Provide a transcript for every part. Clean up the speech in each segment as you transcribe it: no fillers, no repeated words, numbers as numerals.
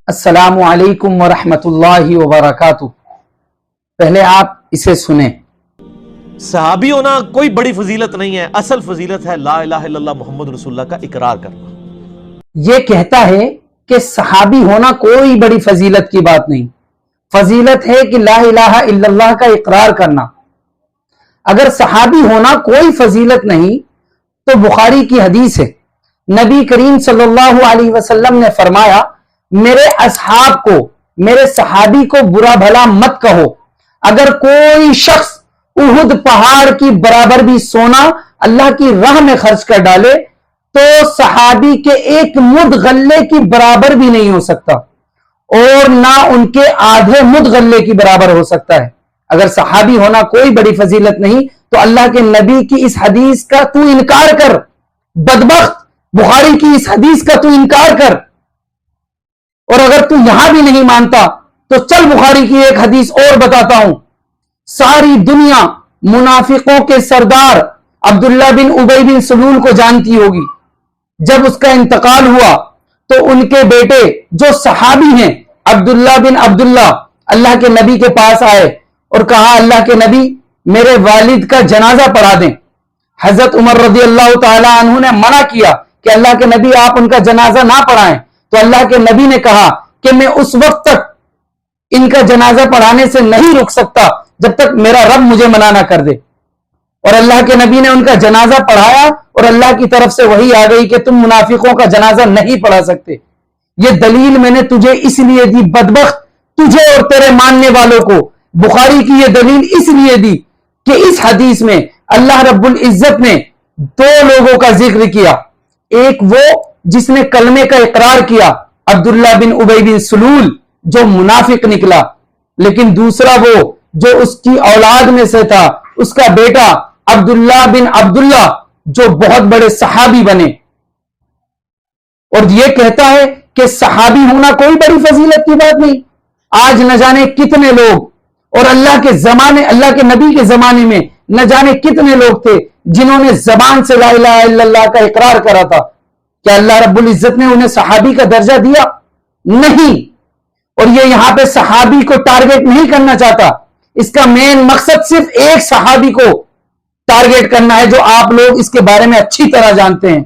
السلام علیکم ورحمۃ اللہ وبرکاتہ۔ پہلے آپ اسے سنیں۔ صحابی ہونا کوئی بڑی فضیلت نہیں ہے، اصل فضیلت ہے لا الہ الا اللہ محمد رسول اللہ کا اقرار کرنا۔ یہ کہتا ہے کہ صحابی ہونا کوئی بڑی فضیلت کی بات نہیں، فضیلت ہے کہ لا الہ الا اللہ کا اقرار کرنا۔ اگر صحابی ہونا کوئی فضیلت نہیں تو بخاری کی حدیث ہے، نبی کریم صلی اللہ علیہ وسلم نے فرمایا میرے اصحاب کو، میرے صحابی کو برا بھلا مت کہو۔ اگر کوئی شخص احد پہاڑ کی برابر بھی سونا اللہ کی راہ میں خرچ کر ڈالے تو صحابی کے ایک مد غلے کی برابر بھی نہیں ہو سکتا، اور نہ ان کے آدھے مد غلے کی برابر ہو سکتا ہے۔ اگر صحابی ہونا کوئی بڑی فضیلت نہیں تو اللہ کے نبی کی اس حدیث کا تو انکار کر، بدبخت، بخاری کی اس حدیث کا تو انکار کر۔ اور اگر تو یہاں بھی نہیں مانتا تو چل بخاری کی ایک حدیث اور بتاتا ہوں۔ ساری دنیا منافقوں کے سردار عبداللہ بن ابی بن سلول کو جانتی ہوگی۔ جب اس کا انتقال ہوا تو ان کے بیٹے جو صحابی ہیں عبداللہ بن عبداللہ اللہ کے نبی کے پاس آئے اور کہا اللہ کے نبی میرے والد کا جنازہ پڑھا دیں۔ حضرت عمر رضی اللہ تعالی عنہ نے منع کیا کہ اللہ کے نبی آپ ان کا جنازہ نہ پڑھائیں، تو اللہ کے نبی نے کہا کہ میں اس وقت تک ان کا جنازہ پڑھانے سے نہیں رک سکتا جب تک میرا رب مجھے منع نہ کر دے۔ اور اللہ کے نبی نے ان کا جنازہ پڑھایا اور اللہ کی طرف سے وحی آ گئی کہ تم منافقوں کا جنازہ نہیں پڑھا سکتے۔ یہ دلیل میں نے تجھے اس لیے دی بدبخت، تجھے اور تیرے ماننے والوں کو بخاری کی یہ دلیل اس لیے دی کہ اس حدیث میں اللہ رب العزت نے دو لوگوں کا ذکر کیا، ایک وہ جس نے کلمے کا اقرار کیا عبداللہ بن ابی بن سلول جو منافق نکلا، لیکن دوسرا وہ جو اس کی اولاد میں سے تھا، اس کا بیٹا عبداللہ بن عبداللہ جو بہت بڑے صحابی بنے۔ اور یہ کہتا ہے کہ صحابی ہونا کوئی بڑی فضیلت کی بات نہیں۔ آج نہ جانے کتنے لوگ، اور اللہ کے زمانے، اللہ کے نبی کے زمانے میں نہ جانے کتنے لوگ تھے جنہوں نے زبان سے لا الہ الا اللہ کا اقرار کرا تھا۔ کیا اللہ رب العزت نے انہیں صحابی کا درجہ دیا؟ نہیں۔ اور یہ یہاں پہ صحابی کو ٹارگٹ نہیں کرنا چاہتا، اس کا مین مقصد صرف ایک صحابی کو ٹارگٹ کرنا ہے جو آپ لوگ اس کے بارے میں اچھی طرح جانتے ہیں۔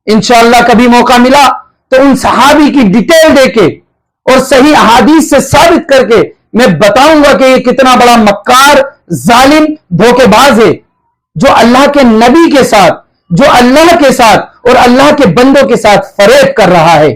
انشاءاللہ کبھی موقع ملا تو ان صحابی کی ڈیٹیل دے کے اور صحیح احادیث سے ثابت کر کے میں بتاؤں گا کہ یہ کتنا بڑا مکار، ظالم، دھوکے باز ہے جو اللہ کے نبی کے ساتھ، جو اللہ کے ساتھ اور اللہ کے بندوں کے ساتھ فریب کر رہا ہے۔